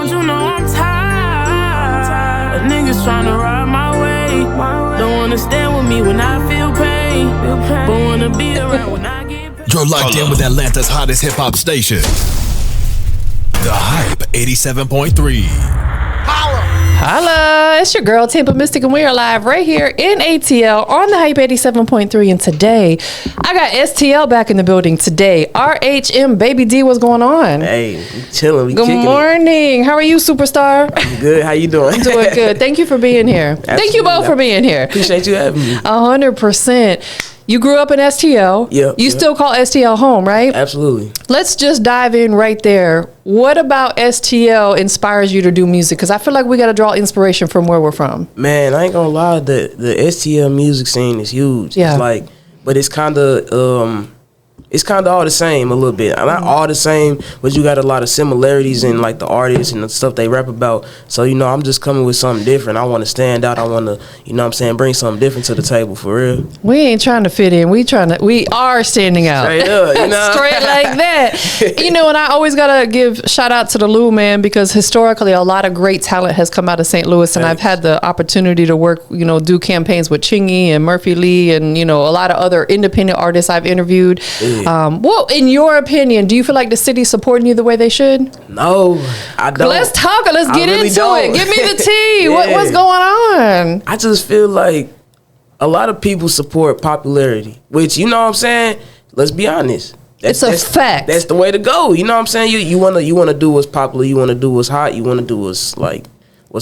don't you know I'm tired? Niggas tryna ride my way. Don't wanna stand with me when I feel pain, but wanna be around when I get paid. You're locked in with Atlanta's hottest hip-hop station. The Hype 87.3. Holla, it's your girl Tampa Mystic, and we are live right here in ATL on the Hype 87.3. And today, I got STL back in the building today. RHM Baby D, what's going on? Hey, we chilling. We Good kicking morning. How are you, superstar? it. Good. How you doing? I'm doing good. Thank you for being here. Thank you both for being here. Appreciate you having me. 100%. You grew up in STL. Yep. You still call STL home, right? Absolutely. Let's just dive in right there. What about STL inspires you to do music? Because I feel like we got to draw inspiration from where we're from. Man, I ain't gonna lie. The STL music scene is huge. Yeah. It's like, but it's kind of all the same a little bit. Not all the same, but you got a lot of similarities in like the artists and the stuff they rap about. So, you know, I'm just coming with something different. I want to stand out. I want to, you know what I'm saying, bring something different to the table for real. We ain't trying to fit in. We are standing out. Straight up, you know? Straight like that. You know, and I always got to give shout out to the Lou, man, because historically a lot of great talent has come out of St. Louis, and I've had the opportunity to work, you know, do campaigns with Chingy and Murphy Lee and, you know, a lot of other independent artists I've interviewed. Well, in your opinion, do you feel like the city's supporting you the way they should? No, I don't. Let's talk. Let's get really into don't. it. Give me the tea. Yeah. What's going on? I just feel like a lot of people support popularity, which, you know what I'm saying? Let's be honest. It's a fact. That's the way to go. You know what I'm saying? You wanna do what's popular. You wanna do what's hot. You wanna do what's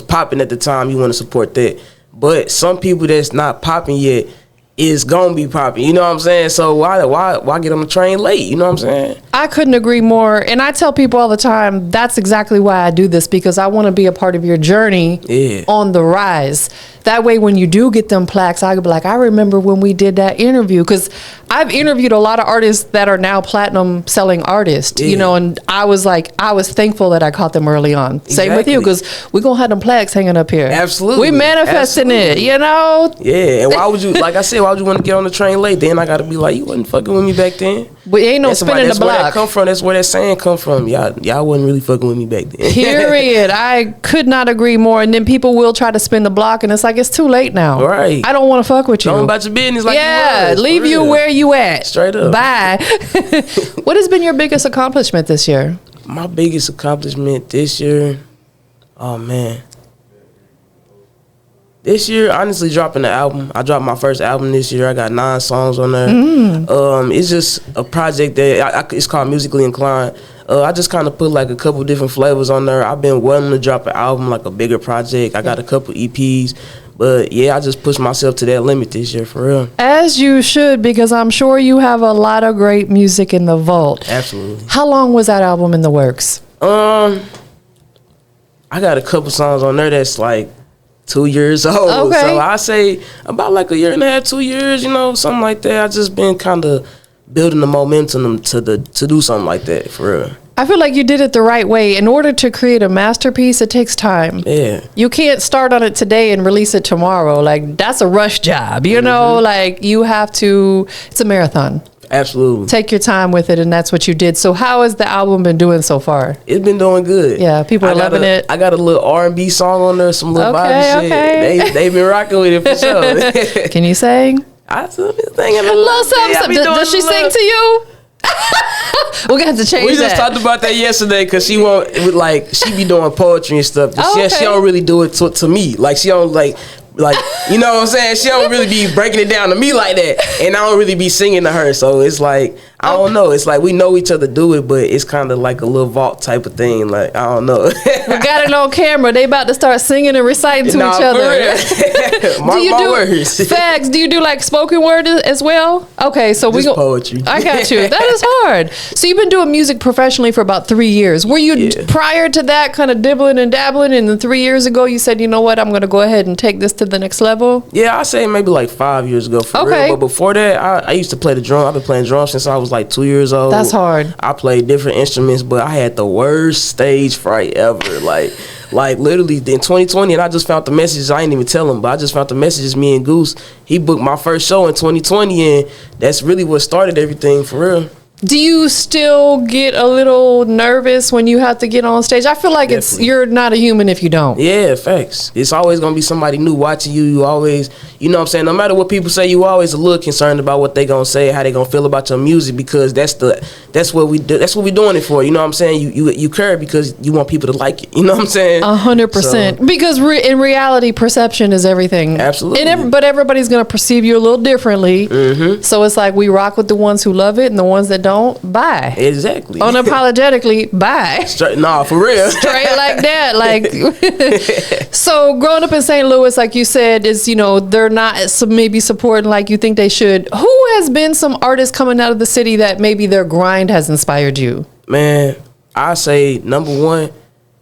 popping at the time. You wanna support that. But some people that's not popping yet is gonna be popping. You know what I'm saying? So why get on the train late? You know what I'm saying? I couldn't agree more. And I tell people all the time, that's exactly why I do this, because I want to be a part of your journey on the rise. That way, when you do get them plaques, I could be like, I remember when we did that interview. Because I've interviewed a lot of artists that are now platinum selling artists, you know, and I was thankful that I caught them early on. Exactly. Same with you, because we're going to have them plaques hanging up here. Absolutely. We manifesting it, you know? Yeah, and why would you, like I said, why would you want to get on the train late? Then I got to be like, you wasn't fucking with me back then. But ain't no spinning the block. That's where that come from. That's where that saying come from. Y'all wasn't really fucking with me back then. Period. I could not agree more. And then people will try to spin the block, and it's like, it's too late now. Right. I don't want to fuck with you. Go about your business like you was. Leave you where you at. Straight up. Bye. What has been your biggest accomplishment this year? My biggest accomplishment this year, oh man. This year, honestly, dropping the album. I dropped my first album this year. I got 9 songs on there. It's just a project that it's called Musically Inclined. I just kind of put like a couple different flavors on there. I've been wanting to drop an album, like a bigger project. I got a couple EPs. But yeah, I just pushed myself to that limit this year, for real. As you should, because I'm sure you have a lot of great music in the vault. Absolutely. How long was that album in the works? I got a couple songs on there that's like 2 years old. Okay. So I say about like 1.5 years, 2 years, you know, something like that. I just been kind of building the momentum to do something like that, for real. I feel like you did it the right way. In order to create a masterpiece, it takes time. Yeah. You can't start on it today and release it tomorrow. Like, that's a rush job, you know? Like, you have to, it's a marathon. Absolutely. Take your time with it, and that's what you did. So how has the album been doing so far? It's been doing good. Yeah, people are loving it. I got a little R&B song on there, some little vibe shit. They been rocking with it for sure. Can you sing? I sing a little something. Does she sing to you? We're gonna have to change that. We just talked about that yesterday, because she be doing poetry and stuff. But she don't really do it to me. Like, she don't like you know what I'm saying? She don't really be breaking it down to me like that, and I don't really be singing to her. So it's like, I don't know. It's like we know each other do it, but it's kind of like a little vault type of thing. Like, I don't know. We got it on camera. They about to start singing and reciting to each other. Mark my words. Facts. Do you do like spoken word as well? Okay, so we go poetry. I got you. That is hard. So you've been doing music professionally for about 3 years. Were you prior to that kind of dibbling and dabbling, and then 3 years ago you said, you know what, I'm going to go ahead and take this to the next level? Yeah, I say maybe like 5 years ago, for real. But before that, I used to play the drum. I've been playing drums since I was like 2 years old. That's hard. I played different instruments, but I had the worst stage fright ever. Like literally in 2020, and I just found the messages. I ain't even tell him, but I just found the messages. Me and Goose, he booked my first show in 2020, and that's really what started everything, for real. Do you still get a little nervous when you have to get on stage? I feel like you're not a human if you don't. Yeah, facts. It's always gonna be somebody new watching you. You always, you know what I'm saying, no matter what people say, you always a little concerned about what they gonna say, how they gonna feel about your music, because that's what we do. That's what we doing it for. You know what I'm saying? You care because you want people to like it. You know what I'm saying? 100%. Because in reality, perception is everything. Absolutely. But everybody's gonna perceive you a little differently. Mm-hmm. So it's like we rock with the ones who love it and the ones that don't. Bye. Exactly. Unapologetically, bye. Straight, nah, for real. Straight like that. Like, so growing up in St. Louis, like you said, is, they're not maybe supporting like you think they should. Who has been some artists coming out of the city that maybe their grind has inspired you? Man, I say number one,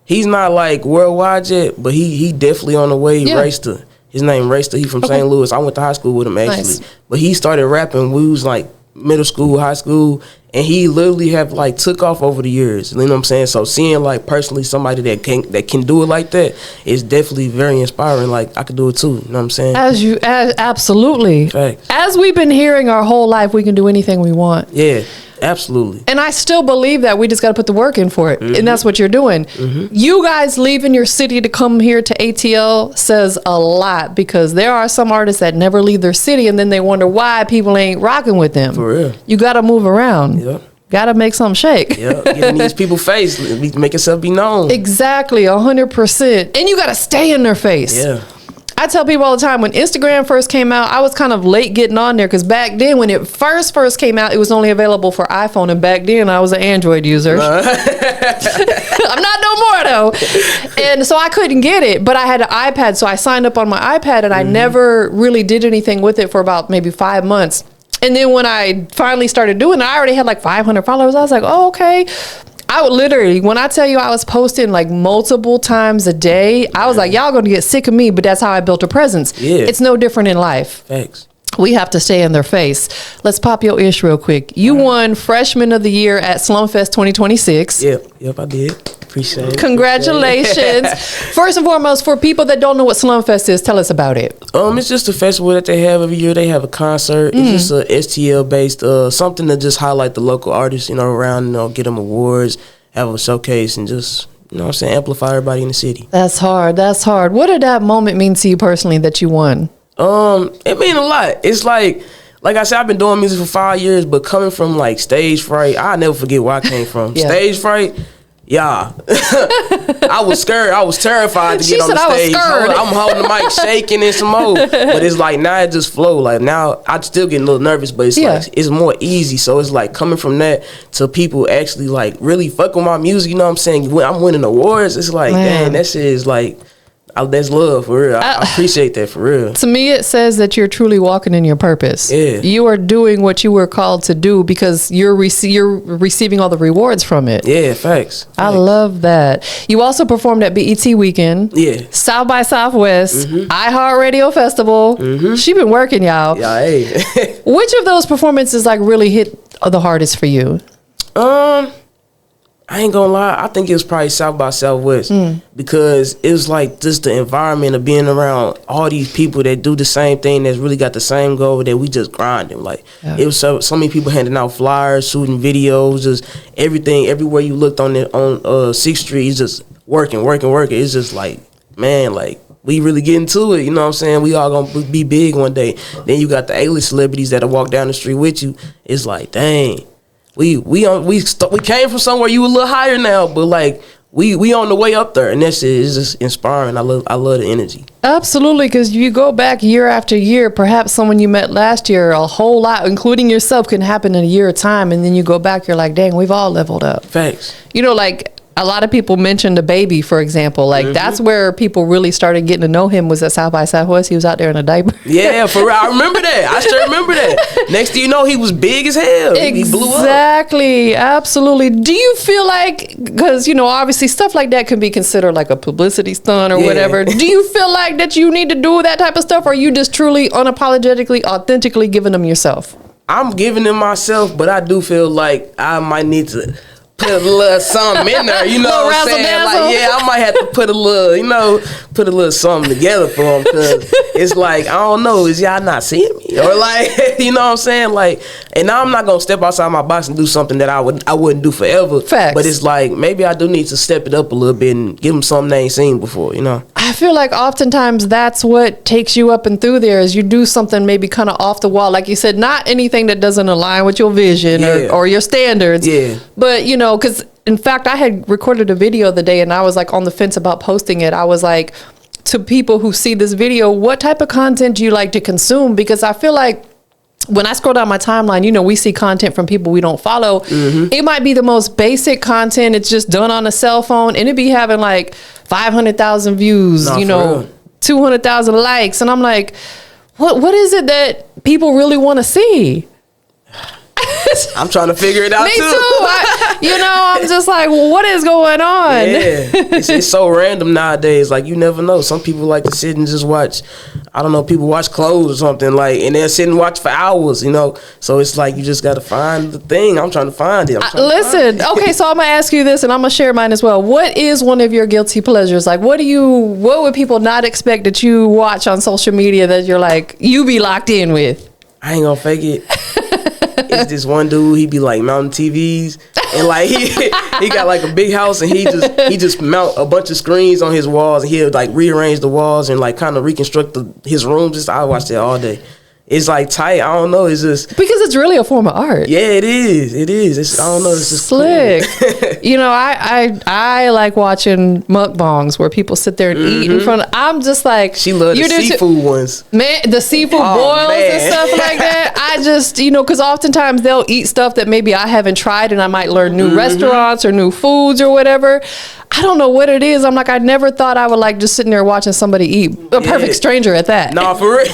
he's not like worldwide yet, but he definitely on the way. Yeah. Rayster. His name Rayster. He from St. Louis. I went to high school with him actually. Nice. But he started rapping. We was like middle school, high school, and he literally have like took off over the years. You know what I'm saying? So seeing like personally somebody that can do it like that is definitely very inspiring. Like I could do it too. You know what I'm saying? Absolutely. Facts. As we've been hearing our whole life, we can do anything we want. Yeah. Absolutely. And I still believe that we just got to put the work in for it. Mm-hmm. And that's what you're doing. Mm-hmm. You guys leaving your city to come here to ATL says a lot, because there are some artists that never leave their city and then they wonder why people ain't rocking with them. For real. You got to move around. Yep. Got to make something shake. Yeah, get in these people's face, make yourself be known. Exactly, 100%. And you got to stay in their face. Yeah. I tell people all the time, when Instagram first came out, I was kind of late getting on there, because back then when it first came out, it was only available for iPhone, and back then I was an Android user. I'm not no more though. And so I couldn't get it, but I had an iPad, so I signed up on my iPad, and I never really did anything with it for about maybe 5 months. And then when I finally started doing it, I already had like 500 followers. I was like, oh, okay. I would literally, when I tell you I was posting like multiple times a day, I was like, y'all gonna get sick of me, but that's how I built a presence. Yeah. It's no different in life. Thanks. We have to stay in their face. Let's pop your ish real quick. You won Freshman of the Year at Slumfest 2026. Yep, I did. Appreciate it. Congratulations. First and foremost, for people that don't know what Slumfest is, tell us about it. It's just a festival that they have every year. They have a concert. It's just a STL based, something to just highlight the local artists, around, get them awards, have a showcase, and just, what I'm saying, amplify everybody in the city. That's hard. What did that moment mean to you personally that you won? It mean a lot. It's like I said, I've been doing music for 5 years, but coming from like stage fright, I'll never forget where I came from. Yeah. Stage fright. Yeah, I was scared. I was terrified to get on the stage. I'm holding the mic, shaking and some more. But it's like now it just flow. Like now I still getting a little nervous, but it's like it's more easy. So it's like coming from that to people actually like really fuck with my music. You know what I'm saying? When I'm winning awards, it's like, dang, that shit is like. That's love, for real. I appreciate that, for real. To me, it says that you're truly walking in your purpose. Yeah. You are doing what you were called to do because you're receiving all the rewards from it. Yeah, facts. I love that. You also performed at BET Weekend. Yeah. South by Southwest. iHeartRadio Festival. She been working, y'all. Yeah, hey. Which of those performances like really hit the hardest for you? I ain't gonna lie, I think it was probably South by Southwest because it was like just the environment of being around all these people that do the same thing, that's really got the same goal, that we just grinding. Like it was so many people handing out flyers, shooting videos, just everything. Everywhere you looked on 6th Street, it's just working. It's just like, man, like we really getting to it. You know what I'm saying? We all gonna be big one day. Then you got the A-list celebrities that'll walk down the street with you. It's like, dang. We came from somewhere you a little higher now, but like we on the way up there, and that shit is just inspiring. I love the energy. Absolutely, because you go back year after year, perhaps someone you met last year, a whole lot, including yourself, can happen in a year of time, and then you go back, you're like, dang, we've all leveled up. Facts. Like a lot of people mentioned the Baby, for example. Like that's where people really started getting to know him, was at South by Southwest. He was out there in a diaper. Yeah, for real. I remember that. I still remember that. Next thing you know, he was big as hell. He blew up. Exactly. Absolutely. Do you feel like, because, obviously stuff like that can be considered like a publicity stunt or whatever. Do you feel like that you need to do that type of stuff, or are you just truly unapologetically, authentically giving them yourself? I'm giving them myself, but I do feel like I might need to put a little something in there, what I'm saying? Like, I might have to put a little something together for them, because it's like, I don't know, is y'all not seeing me, or like, you know what I'm saying? Like, and now I'm not gonna step outside my box and do something that I wouldn't do forever. Facts. But it's like, maybe I do need to step it up a little bit and give them something they ain't seen before, you know? I feel like oftentimes that's what takes you up and through there, is you do something maybe kind of off the wall. Like you said, not anything that doesn't align with your vision or your standards. Yeah. But, you know, because in fact, I had recorded a video the day and I was like on the fence about posting it. I was like, to people who see this video, what type of content do you like to consume? Because I feel like when I scroll down my timeline, you know, we see content from people we don't follow. It might be the most basic content. It's just done on a cell phone, and it be having like 500,000 views, Nah, you know, 200,000 likes. And I'm like, what is it that people really want to see? I'm trying to figure it out Me too. I'm just like, well, what is going on? Yeah, it's so random nowadays. Like, you never know. Some people like to sit and just watch. I don't know. People watch clothes or something, like, and they'll sit and watch for hours. You know, so it's like you just got to find the thing. I'm trying to find it. Listen, okay, so I'm gonna ask you this, and I'm gonna share mine as well. What is one of your guilty pleasures? Like, what would people not expect that you watch on social media that you're like, you be locked in with? I ain't gonna fake it. It's this one dude, he be like mounting TVs, and like he got like a big house, and he just mount a bunch of screens on his walls, and he'll like rearrange the walls and like kind of reconstruct his rooms. I watch that all day. It's like tight. I don't know. It's just because it's really a form of art. Yeah, it is. It is. I don't know. It's just slick. Cool. You know, I like watching mukbangs where people sit there and eat in front of. I'm just like, she loves the seafood ones. Man, the seafood boils and stuff like that. I just, because oftentimes they'll eat stuff that maybe I haven't tried, and I might learn new restaurants or new foods or whatever. I don't know what it is. I'm like, I never thought I would like just sitting there watching somebody eat. A perfect stranger at that. Nah, for real.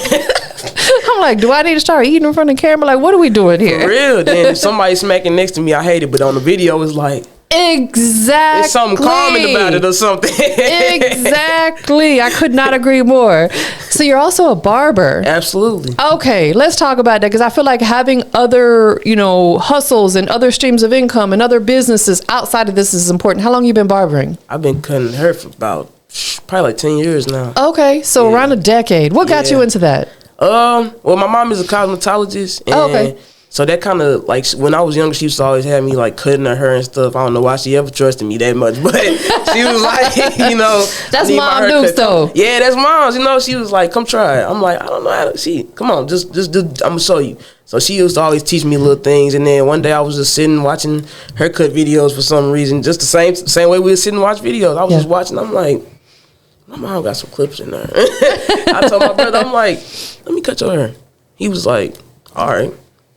I'm like, do I need to start eating in front of the camera? Like, what are we doing here? For real. Then if somebody's smacking next to me, I hate it. But on the video, it's like, exactly. There's something calming about it or something. Exactly. I could not agree more. So you're also a barber. Absolutely. Okay, let's talk about that, because I feel like having other, hustles and other streams of income and other businesses outside of this is important. How long you been barbering? I've been cutting hair for about probably like 10 years now. Okay, so around a decade. What got you into that? Well, my mom is a cosmetologist. And so that kind of, like, when I was younger, she used to always have me, like, cutting her hair and stuff. I don't know why she ever trusted me that much, but she was like, That's mom news, though. Yeah, that's mom's, she was like, come try it. I'm like, I don't know how to, come on, just do, I'm going to show you. So she used to always teach me little things, and then one day I was just sitting watching her cut videos for some reason, just the same way we would sit and watch videos. I was just watching, I'm like, my mom got some clips in there. I told my brother, I'm like, let me cut your hair. He was like, all right.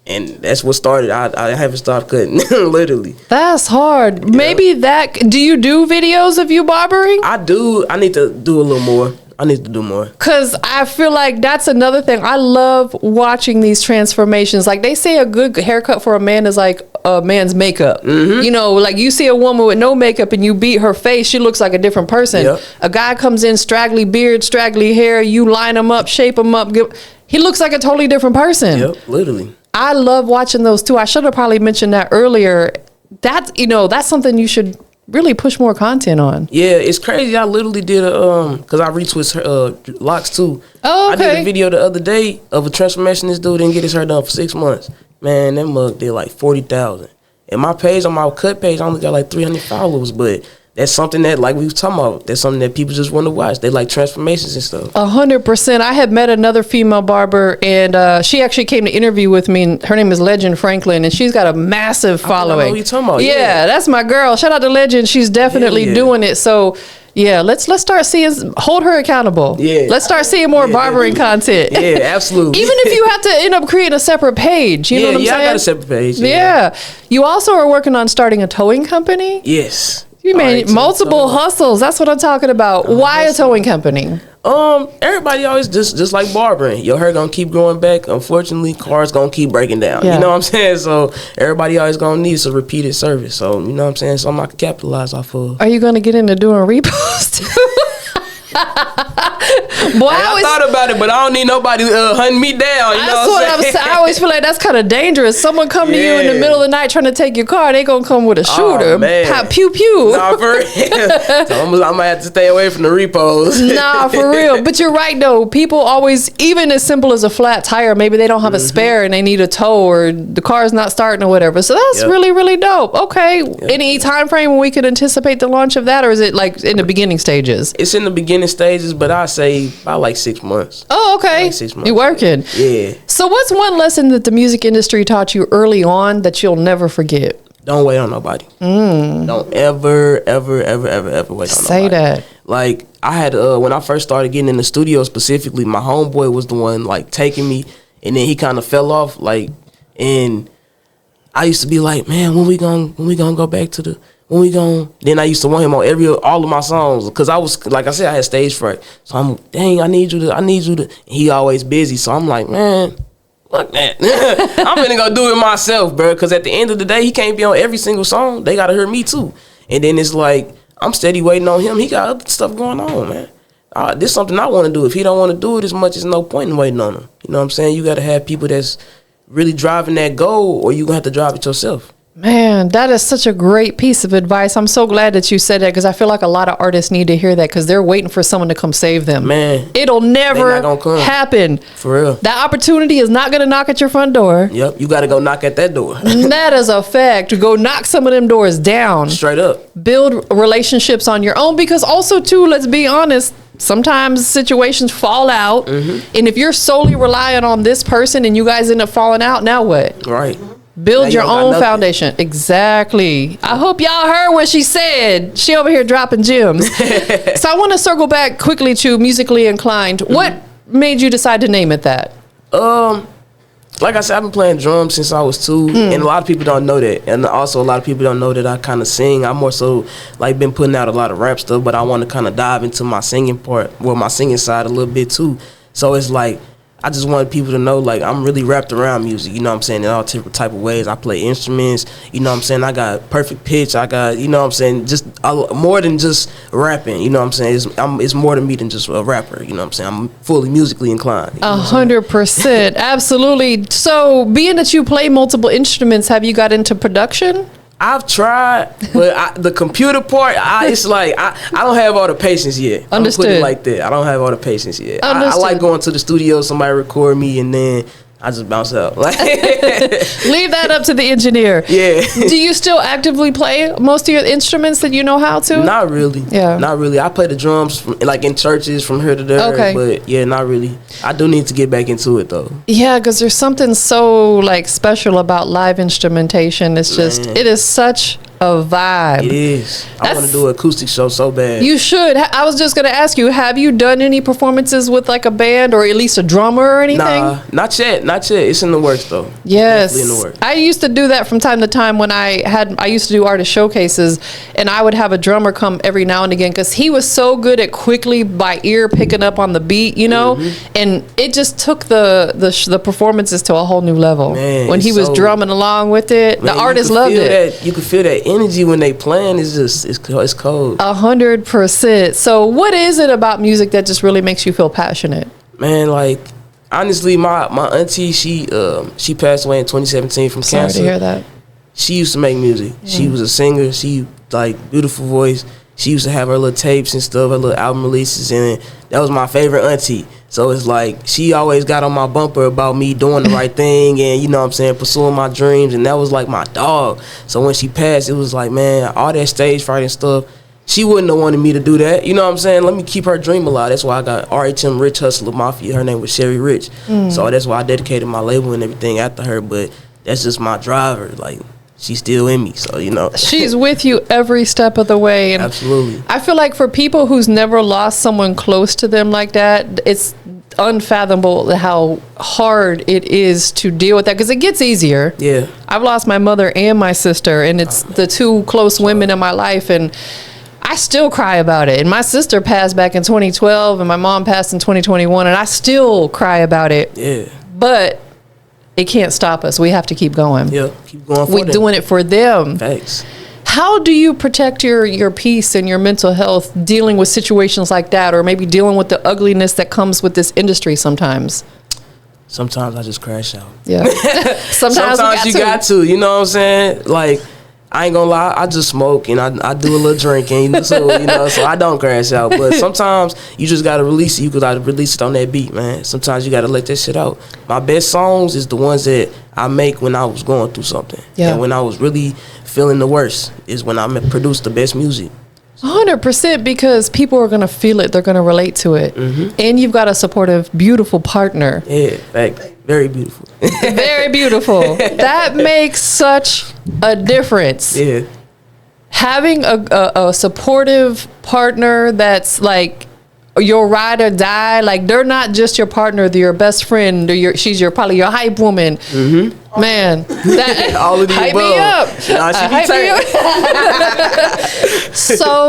And that's what started. I haven't stopped cutting, literally. That's hard. Yeah. Maybe do you do videos of you barbering? I do. I need to do a little more. I need to do more. Because I feel like that's another thing. I love watching these transformations. Like, they say a good haircut for a man is like a man's makeup. Mm-hmm. Like, you see a woman with no makeup and you beat her face, she looks like a different person. Yep. A guy comes in, straggly beard, straggly hair, you line him up, shape him up, he looks like a totally different person. Yep, literally. I love watching those too. I should have probably mentioned that earlier. That's something you should really push more content on. Yeah, it's crazy. I literally did because I retwist her locks too. Oh, okay. I did a video the other day of a transformation. This dude didn't get his hair done for 6 months. Man, that mug did like 40,000. And my page, on my cut page, I only got like 300 followers, but that's something that, like we was talking about, that's something that people just want to watch. They like transformations and stuff. 100%. I had met another female barber, and she actually came to interview with me. And her name is Legend Franklin, and she's got a massive following. I know what you're talking about. Yeah, that's my girl. Shout out to Legend. She's definitely doing it. So, yeah, let's start hold her accountable. Yeah. Let's start seeing more barbering content. Yeah, absolutely. Even if you have to end up creating a separate page. You know what I'm saying? Yeah, I got a separate page. Yeah. You also are working on starting a towing company? Yes. You made multiple hustles. That's what I'm talking about. Why a towing company? Everybody always just like barbering. Your hair gonna keep growing back. Unfortunately, cars gonna keep breaking down. Yeah. You know what I'm saying? So everybody always gonna need some repeated service. So you know what I'm saying? Something I can capitalize off of. Are you gonna get into doing repos too? Boy, I thought about it, but I don't need nobody hunting me down. You know what I'm saying? I always feel like that's kind of dangerous. Someone come to you in the middle of the night trying to take your car, they gonna come with a shooter. Oh, man. Pop, pew pew. Nah, for real. So I'm gonna have to stay away from the repos. Nah, for real. But you're right though. People always, even as simple as a flat tire, maybe they don't have a spare and they need a tow, or the car's not starting or whatever. So that's really, really dope. Okay. Any time frame when we could anticipate the launch of that, or is it like in the beginning stages? It's in the beginning stages, but I say about like 6 months. Oh, okay. Like 6 months. You working? Yeah. So what's one lesson that the music industry taught you early on that you'll never forget? Don't wait on nobody. Don't ever wait on nobody. Say that. Like, I had, when I first started getting in the studio specifically, my homeboy was the one, like, taking me, and then he kind of fell off, like, and I used to be like, man, when we gonna go back to the, then I used to want him on all of my songs, because I was, like I said, I had stage fright. So I'm, dang, I need you to, and he always busy, so I'm like, man, fuck that. I'm gonna go do it myself, bro, because at the end of the day, he can't be on every single song. They gotta hear me too. And then it's like, I'm steady waiting on him. He got other stuff going on, man. This is something I want to do. If he don't want to do it as much, there's no point in waiting on him. You know what I'm saying? You got to have people that's really driving that goal, or you going to have to drive it yourself. Man, that is such a great piece of advice. I'm so glad that you said that, because I feel like a lot of artists need to hear that, because they're waiting for someone to come save them. Man, it'll never happen. For real. That opportunity is not going to knock at your front door. Yep, you got to go knock at that door. That is a fact. To go knock some of them doors down. Straight up. Build relationships on your own, because also, too, let's be honest, sometimes situations fall out. And if you're solely relying on this person and you guys end up falling out, now what? Right. Build your own foundation. Exactly. I hope y'all heard what she said. She over here dropping gems. So I want to circle back quickly to Musically Inclined. What made you decide to name it that? Like I said, I've been playing drums since I was 2, and a lot of people don't know that. And also a lot of people don't know that I kind of sing. I more so like been putting out a lot of rap stuff, but I want to kind of dive into my singing part, my singing side a little bit too. So it's like, I just wanted people to know, like, I'm really wrapped around music, you know what I'm saying, in all different type of ways. I play instruments, you know what I'm saying, I got perfect pitch, I got, you know what I'm saying, just more than just rapping, you know what I'm saying, it's more to me than just a rapper, you know what I'm saying, I'm fully musically inclined. 100%, absolutely. So, being that you play multiple instruments, have you got into production? I've tried, but the computer part, it's like, I don't have all the patience yet. Understood. I'm put it like that. I don't have all the patience yet. I like going to the studio, somebody record me, and then I just bounce out. Leave that up to the engineer. Yeah. Do you still actively play most of your instruments that you know how to? Not really. Yeah. Not really. I play the drums like in churches from here to there. Okay. But yeah, not really. I do need to get back into it though. Yeah, because there's something so like special about live instrumentation. It's just, it is such a vibe. It is. I want to do an acoustic show so bad. You should. I was just going to ask you, have you done any performances with like a band or at least a drummer or anything? Nah, not yet. Not yet. It's in the works though. Yes. Definitely in the works. I used to do that from time to time when I used to do artist showcases, and I would have a drummer come every now and again because he was so good at quickly by ear picking up on the beat, you know, and it just took the performances to a whole new level. Man, when he was drumming along with it, the artists loved it. You could feel that energy when they playing. It's just it's cold. 100%. So what is it about music that just really makes you feel passionate? Man, like honestly, my auntie, she passed away in 2017 from cancer. Sorry to hear that. She used to make music. She was a singer. She like beautiful voice. She used to have her little tapes and stuff, her little album releases, and that was my favorite auntie. So it's like she always got on my bumper about me doing the right thing and, you know what I'm saying, pursuing my dreams, and that was like my dog. So when she passed, it was like, man, all that stage fright and stuff, she wouldn't have wanted me to do that. You know what I'm saying? Let me keep her dream alive. That's why I got RHM Rich Hustler Mafia. Her name was Sherry Rich. So that's why I dedicated my label and everything after her, but that's just my driver. Like, she's still in me, so you know. She's with you every step of the way. And absolutely. I feel like for people who's never lost someone close to them like that, it's unfathomable how hard it is to deal with that, because it gets easier. Yeah. I've lost my mother and my sister, and it's the two close women in my life, and I still cry about it. And my sister passed back in 2012, and my mom passed in 2021, and I still cry about it. Yeah. But it can't stop us. We have to keep going. Yeah, keep going for We're doing it for them. Thanks. How do you protect your peace and your mental health dealing with situations like that, or maybe dealing with the ugliness that comes with this industry sometimes? Sometimes I just crash out. Yeah. Sometimes you got to. You know what I'm saying? Like, I ain't gonna lie, I just smoke and I do a little drinking, so I don't crash out. But sometimes you just gotta release it. You gotta release it on that beat, man. Sometimes you gotta let that shit out. My best songs is the ones that I make when I was going through something. Yeah. And when I was really feeling the worst is when I produce the best music. 100%, because people are gonna feel it. They're gonna relate to it, and you've got a supportive, beautiful partner. Yeah, very beautiful. Very beautiful. That makes such a difference. Yeah. Having a supportive partner that's like your ride or die, like they're not just your partner, they're your best friend, or she's probably your hype woman. Man, that all of the hype above. Me up. Nah, she Hype me up.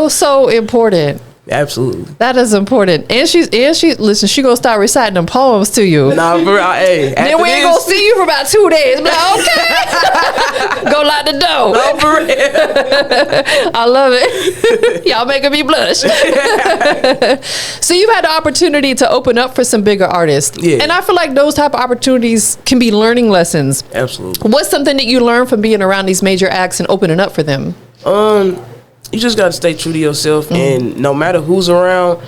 So important. Absolutely. That is important. And she listen, she gonna start reciting them poems to you. Nah, hey. Then we ain't gonna see you for about 2 days. Like, okay. Go lock the door. No, for real. I love it. Y'all making me blush. So you've had the opportunity to open up for some bigger artists. Yeah. And I feel like those type of opportunities can be learning lessons. Absolutely. What's something that you learned from being around these major acts and opening up for them? You just gotta stay true to yourself, and no matter who's around,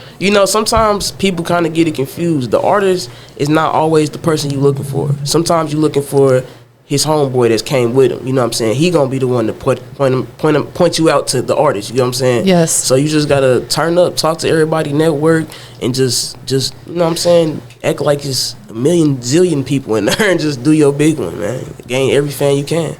sometimes people kind of get it confused. The artist is not always the person you're looking for. Sometimes you're looking for his homeboy that came with him. You know what I'm saying? He gonna be the one to point you out to the artist. You know what I'm saying? Yes. So you just gotta turn up, talk to everybody, network, and just you know what I'm saying? Act like it's a million zillion people in there, and just do your big one, man. Gain every fan you can.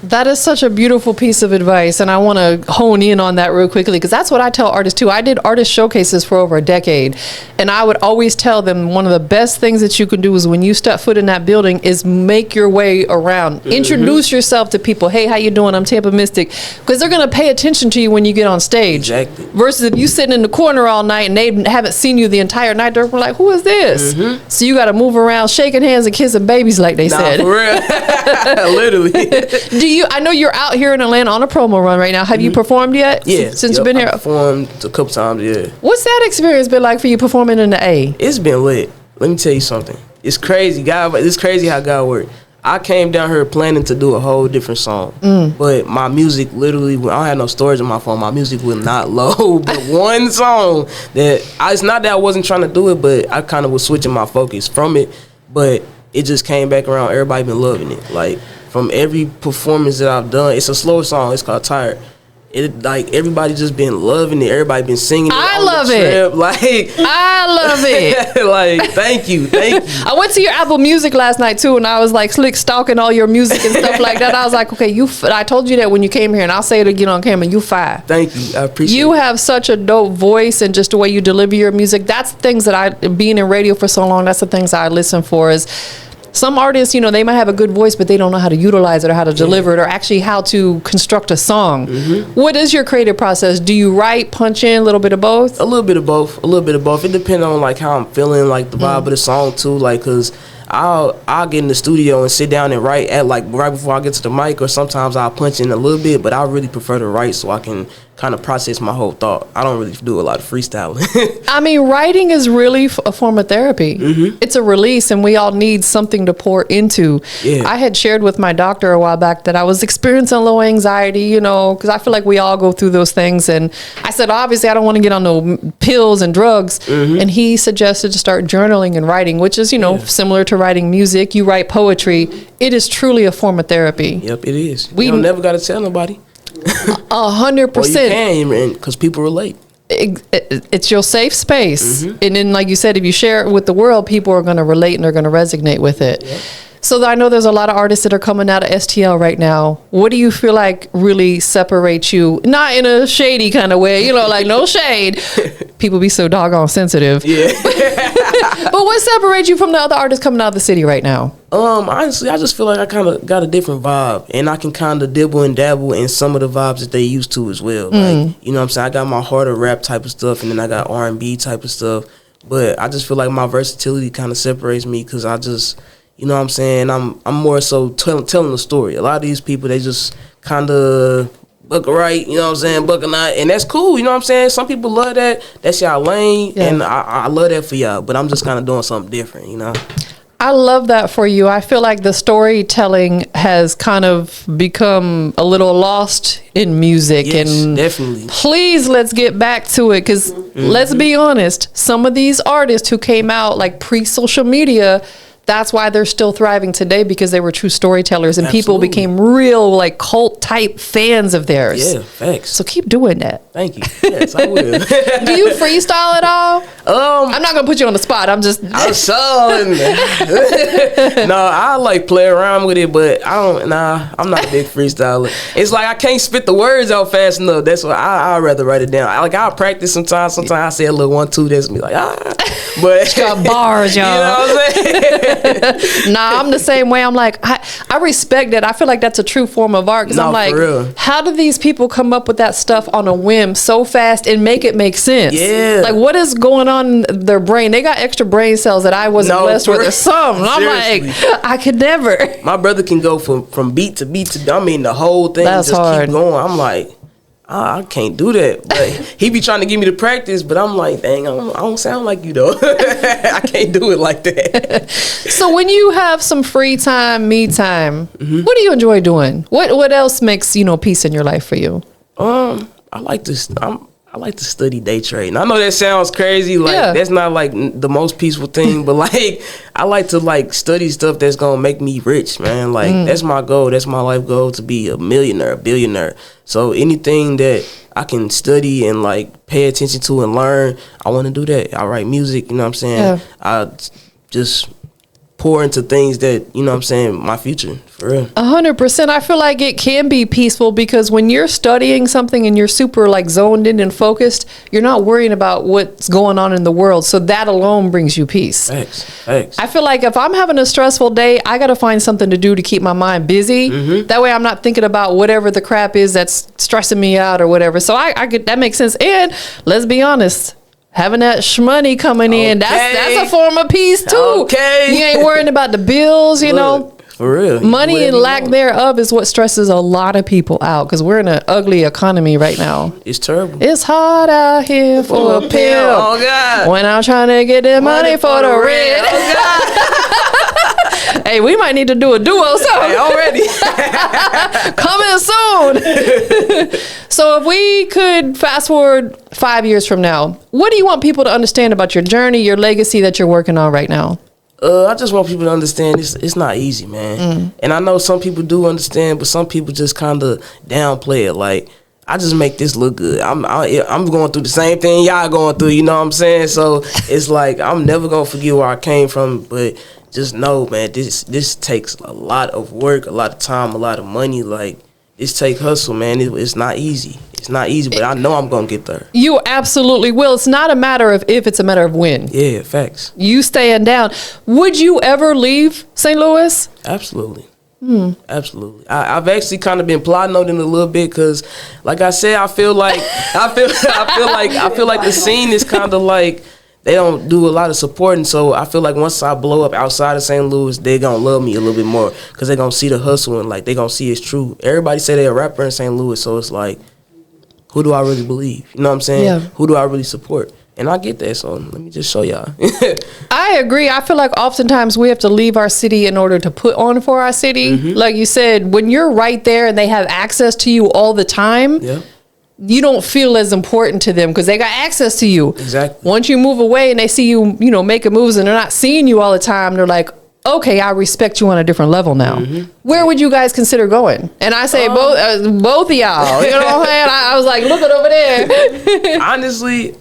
That is such a beautiful piece of advice, and I want to hone in on that real quickly, because that's what I tell artists too. I did artist showcases for over a decade, and I would always tell them one of the best things that you can do is when you step foot in that building is make your way around. Introduce yourself to people. Hey, how you doing? I'm Tampa Mystic, because they're going to pay attention to you when you get on stage. Exactly. Versus if you sitting in the corner all night and they haven't seen you the entire night, they're like, who is this? So you got to move around, shaking hands and kissing babies, like they said. For real. Literally. I know you're out here in Atlanta on a promo run right now. Have you performed yet? Yeah. Since you've been here? I performed a couple times, yeah. What's that experience been like for you performing in the A? It's been lit. Let me tell you something. It's crazy, God. It's crazy how God works. I came down here planning to do a whole different song, but my music literally, I don't have no storage on my phone. My music will not load. But one song it's not that I wasn't trying to do it, but I kind of was switching my focus from it. But it just came back around. Everybody been loving it. Like, from every performance that I've done, it's a slower song. It's called Tired. Everybody just been loving it. Everybody been singing it. I on love the trip. it. Like, I love it. like, thank you. I went to your Apple Music last night too, and I was like slick stalking all your music and stuff like that. I was like, okay, I told you that when you came here, and I'll say it again on camera. You fire. Thank you. I appreciate it. You have such a dope voice, and just the way you deliver your music. That's the things that being in radio for so long, that's the things I listen for is. Some artists, they might have a good voice, but they don't know how to utilize it or how to deliver it or actually how to construct a song. What is your creative process? Do you write, punch in, a little bit of both? A little bit of both. It depends on like how I'm feeling, like the vibe of the song too. Like, cause I'll get in the studio and sit down and write at like right before I get to the mic, or sometimes I'll punch in a little bit, but I really prefer to write so I can kind of process my whole thought. I don't really do a lot of freestyling. I mean, writing is really a form of therapy. It's a release, and we all need something to pour into. Yeah. I had shared with my doctor a while back that I was experiencing low anxiety, because I feel like we all go through those things. And I said, obviously, I don't want to get on no pills and drugs. And he suggested to start journaling and writing, which is, similar to writing music. You write poetry. It is truly a form of therapy. Yep, it is. You don't never got to tell nobody. 100%. Well, you can, because people relate. It's your safe space. And then, like you said, if you share it with the world, people are going to relate and they're going to resonate with it. Yep. So I know there's a lot of artists that are coming out of STL right now. What do you feel like really separates you? Not in a shady kind of way, like no shade. People be so doggone sensitive. Yeah. But what separates you from the other artists coming out of the city right now? Honestly, I just feel like I kind of got a different vibe, and I can kind of dibble and dabble in some of the vibes that they used to as well. Like, you know what I'm saying? I got my harder rap type of stuff, and then I got R&B type of stuff. But I just feel like my versatility kind of separates me, because I just, you know what I'm saying? I'm more so telling the story. A lot of these people, they just kind of book right, you know what I'm saying, book or not, and that's cool, you know what I'm saying. Some people love that. That's y'all lane, and I love that for y'all. But I'm just kind of doing something different, you know. I love that for you. I feel like the storytelling has kind of become a little lost in music. Yes, and definitely. Please, let's get back to it, because let's be honest, some of these artists who came out like pre-social media, that's why they're still thriving today, because they were true storytellers, and people became real like cult type fans of theirs. Yeah, thanks. So keep doing that. Thank you. Yes, I will. Do you freestyle at all? I'm not gonna put you on the spot. I'm so no, I like play around with it, but I don't. Nah, I'm not a big freestyler. It's like I can't spit the words out fast enough. That's why I'd rather write it down. I'll practice sometimes. Sometimes I say a little 1, 2. That's me like but got bars, y'all. You know what I'm saying? Nah, I'm the same way. I'm like, I respect that. I feel like that's a true form of art, because I'm like, for real. How do these people come up with that stuff on a whim so fast and make it make sense? Yeah. Like, what is going on in their brain? They got extra brain cells that I wasn't blessed with, or something. I'm like, I could never. My brother can go from beat to beat to, I mean, the whole thing. That's just hard. Keep going. I'm like, I can't do that. But he be trying to get me to practice, but I'm like, dang, I don't sound like you though. I can't do it like that. So when you have some free time, me time, what do you enjoy doing? What else makes, peace in your life for you? I like to study day trading. I know that sounds crazy. Like that's not like the most peaceful thing, but like I like to like study stuff that's gonna make me rich, man. Like that's my goal. That's my life goal, to be a millionaire, a billionaire. So anything that I can study and like pay attention to and learn, I want to do that. I write music, you know what I'm saying? Yeah. I just pour into things that, you know what I'm saying, my future, for real. 100%. I feel like it can be peaceful, because when you're studying something and you're super like zoned in and focused, you're not worrying about what's going on in the world. So that alone brings you peace. Thanks. I feel like if I'm having a stressful day, I got to find something to do to keep my mind busy. That way I'm not thinking about whatever the crap is that's stressing me out or whatever. So I get that makes sense. And let's be honest, having that shmoney coming in, that's a form of peace too. Okay. You ain't worrying about the bills, you know. For real. Money and lack thereof is what stresses a lot of people out, because we're in an ugly economy right now. It's terrible. It's hard out here for a pill. Oh, God. When I'm trying to get the money for the rent. Oh, God. Hey, we might need to do a duo song. Hey, already. Coming soon. So if we could fast forward 5 years from now, what do you want people to understand about your journey, your legacy that you're working on right now? I just want people to understand it's not easy, man. And I know some people do understand, but some people just kind of downplay it. Like, I just make this look good. I'm going through the same thing y'all going through, you know what I'm saying? So it's like, I'm never going to forget where I came from, but just know, man, this takes a lot of work, a lot of time, a lot of money. Like, this take hustle, man. It's not easy. It's not easy, but I know I'm going to get there. You absolutely will. It's not a matter of if, it's a matter of when. Yeah, facts. You staying down. Would you ever leave St. Louis? Absolutely. Absolutely. I've actually kind of been plotting on it a little bit, because, like I said, I feel like the scene is kind of like, they don't do a lot of supporting. So I feel like once I blow up outside of St. Louis, they're going to love me a little bit more, because they're going to see the hustle and like they're going to see it's true. Everybody say they're a rapper in St. Louis, so it's like, who do I really believe? You know what I'm saying? Yeah. Who do I really support? And I get that, so let me just show y'all. I agree. I feel like oftentimes we have to leave our city in order to put on for our city. Like you said, when you're right there and they have access to you all the time, you don't feel as important to them because they got access to you. Exactly. Once you move away and they see you, making moves and they're not seeing you all the time, they're like, okay, I respect you on a different level now. Where would you guys consider going? And I say both of y'all. You know what I'm saying? I was like, look it over there. Honestly,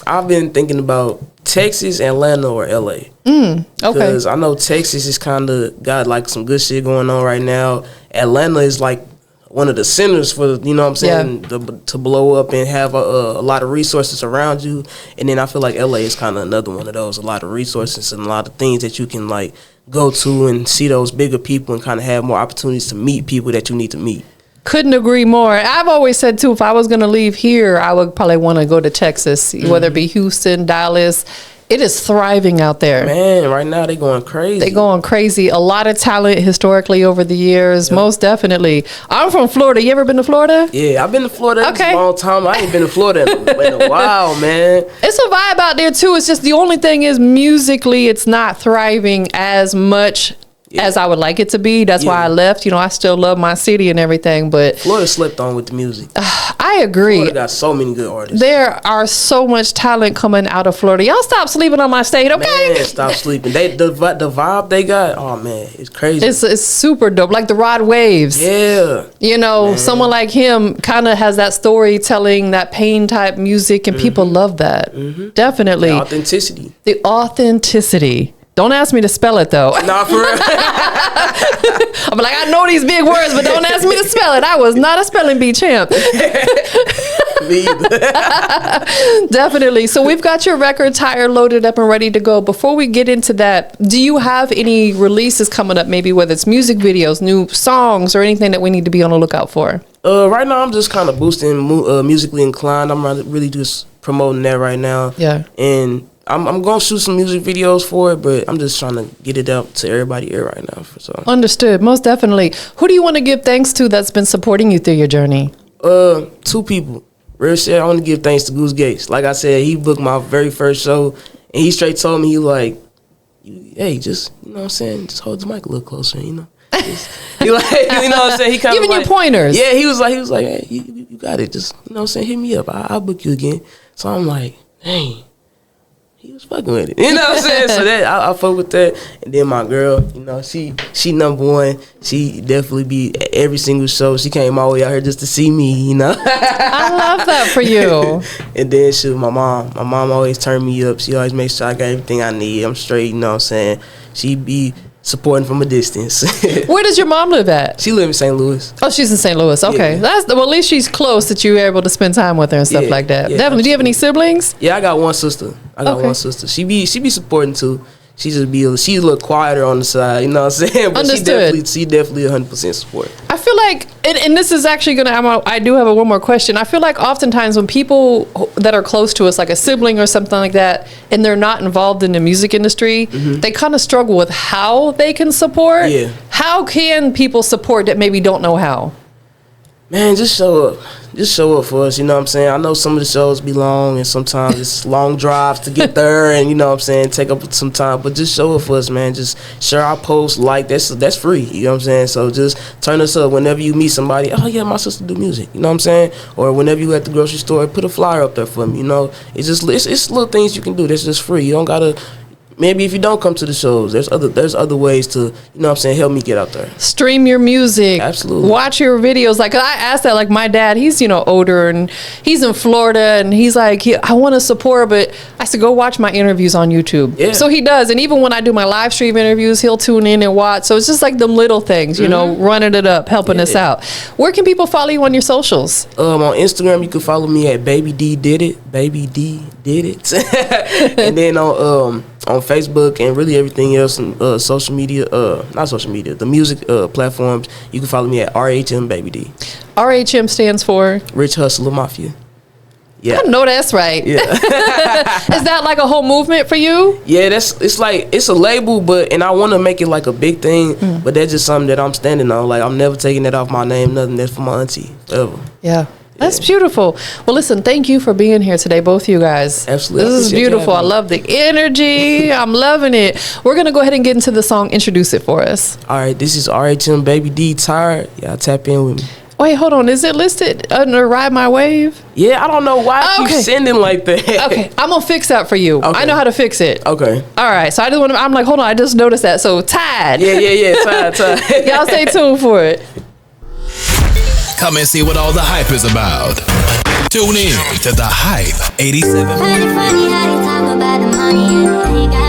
I've been thinking about Texas, Atlanta, or LA. Okay. Because I know Texas is kind of got like some good shit going on right now. Atlanta is like one of the centers for, you know what I'm saying, to blow up and have a lot of resources around you. And then I feel like LA is kind of another one of those, a lot of resources and a lot of things that you can like go to and see those bigger people and kind of have more opportunities to meet people that you need to meet. Couldn't agree more. I've always said too, if I was going to leave here, I would probably want to go to Texas, whether it be Houston, Dallas. It is thriving out there. Man, right now they going crazy. They going crazy. A lot of talent historically over the years, most definitely. I'm from Florida. You ever been to Florida? Yeah, I've been to Florida Okay. a long time. I ain't been to Florida in a while, man. It's a vibe out there too. It's just the only thing is musically, it's not thriving as much as I would like it to be. That's why I left. You know, I still love my city and everything, but Florida slept on with the music. I agree. Florida got so many good artists. There are so much talent coming out of Florida. Y'all stop sleeping on my state, okay? Man, stop sleeping. The vibe they got, oh man, it's crazy. It's super dope. Like the Rod Waves. Yeah. You know, someone like him kind of has that storytelling, that pain type music, and people love that. Definitely. The authenticity. The authenticity. Don't ask me to spell it though. Nah, for real. I'm like, I know these big words, but don't ask me to spell it. I was not a spelling bee champ. Me either. Definitely. So we've got your record tire loaded up and ready to go. Before we get into that, do you have any releases coming up, maybe whether it's music videos, new songs, or anything that we need to be on the lookout for? Right now I'm just kind of boosting Musically Inclined. I'm really just promoting that right now. Yeah. And I'm gonna shoot some music videos for it, but I'm just trying to get it out to everybody here right now. Understood. Most definitely. Who do you want to give thanks to that's been supporting you through your journey? 2 people. Real shit, I want to give thanks to Goose Gates. Like I said, he booked my very first show, and he straight told me, he like, hey, just, you know what I'm saying, just hold the mic a little closer, you know. He like, you know what I'm saying? He kind of giving you pointers. Yeah, he was like, hey, you got it. Just, you know what I'm saying, hit me up. I'll book you again. So I'm like, dang. He was fucking with it. You know what I'm saying? So that I fuck with that. And then my girl, you know, she number one. She definitely be at every single show. She came all the way out here just to see me, you know. I love that for you. And then my mom. My mom always turned me up. She always makes sure I got everything I need. I'm straight, you know what I'm saying? She be supporting from a distance. Where does your mom live at? She live in St. Louis. Oh, she's in St. Louis. Okay. Yeah. Well, at least she's close that you were able to spend time with her and stuff like that. Yeah, Definitely. Do you have any siblings? Yeah, I got one sister. One sister. She be supporting too. She's a little quieter on the side, you know what I'm saying? But Understood. She definitely 100% support. I feel like, and this is actually I do have one more question. I feel like oftentimes when people that are close to us, like a sibling or something like that, and they're not involved in the music industry, they kind of struggle with how they can support. Yeah. How can people support that maybe don't know how? Man, just show up. Just show up for us, you know what I'm saying? I know some of the shows be long, and sometimes it's long drives to get there, and you know what I'm saying, take up some time. But just show up for us, man. Just share our posts, that's free, you know what I'm saying? So just turn us up whenever you meet somebody. Oh yeah, my sister do music, you know what I'm saying? Or whenever you at the grocery store, put a flyer up there for me, you know? It's little things you can do that's just free. You don't gotta. Maybe if you don't come to the shows, there's other ways to, you know what I'm saying, help me get out there. Stream your music. Absolutely. Watch your videos. Like, I asked that, like, my dad, he's, you know, older, and he's in Florida, and he's like, I want to support, but I said, go watch my interviews on YouTube. Yeah. So he does. And even when I do my live stream interviews, he'll tune in and watch. So it's just like them little things, you know, running it up, helping us out. Where can people follow you on your socials? On Instagram, you can follow me at Baby D Did It. Baby D Did It. And then on Facebook and really everything else and social media, not social media, the music platforms, you can follow me at RHM Baby D. RHM stands for? Rich Hustler Mafia. Yeah. I know that's right. Yeah. Is that like a whole movement for you? Yeah, it's a label, and I want to make it like a big thing, but that's just something that I'm standing on. Like, I'm never taking that off my name, nothing. That's for my auntie, ever. Yeah. That's beautiful. Well, listen, thank you for being here today, both of you guys. Absolutely. This is beautiful. I love the energy. I'm loving it. We're going to go ahead and get into the song. Introduce it for us. All right, this is RHM Baby D, Tired. Y'all tap in with me. Wait, hold on. Is it listed under Ride My Wave? Yeah, I don't know why I keep sending like that. Okay, I'm going to fix that for you. Okay. I know how to fix it. Okay. All right, so I'm like, hold on, I just noticed that. So, Tired. Yeah, tired. Y'all stay tuned for it. Come and see what all the hype is about. Tune in to The Hype 87. Funny how you talk about the money, you ain't got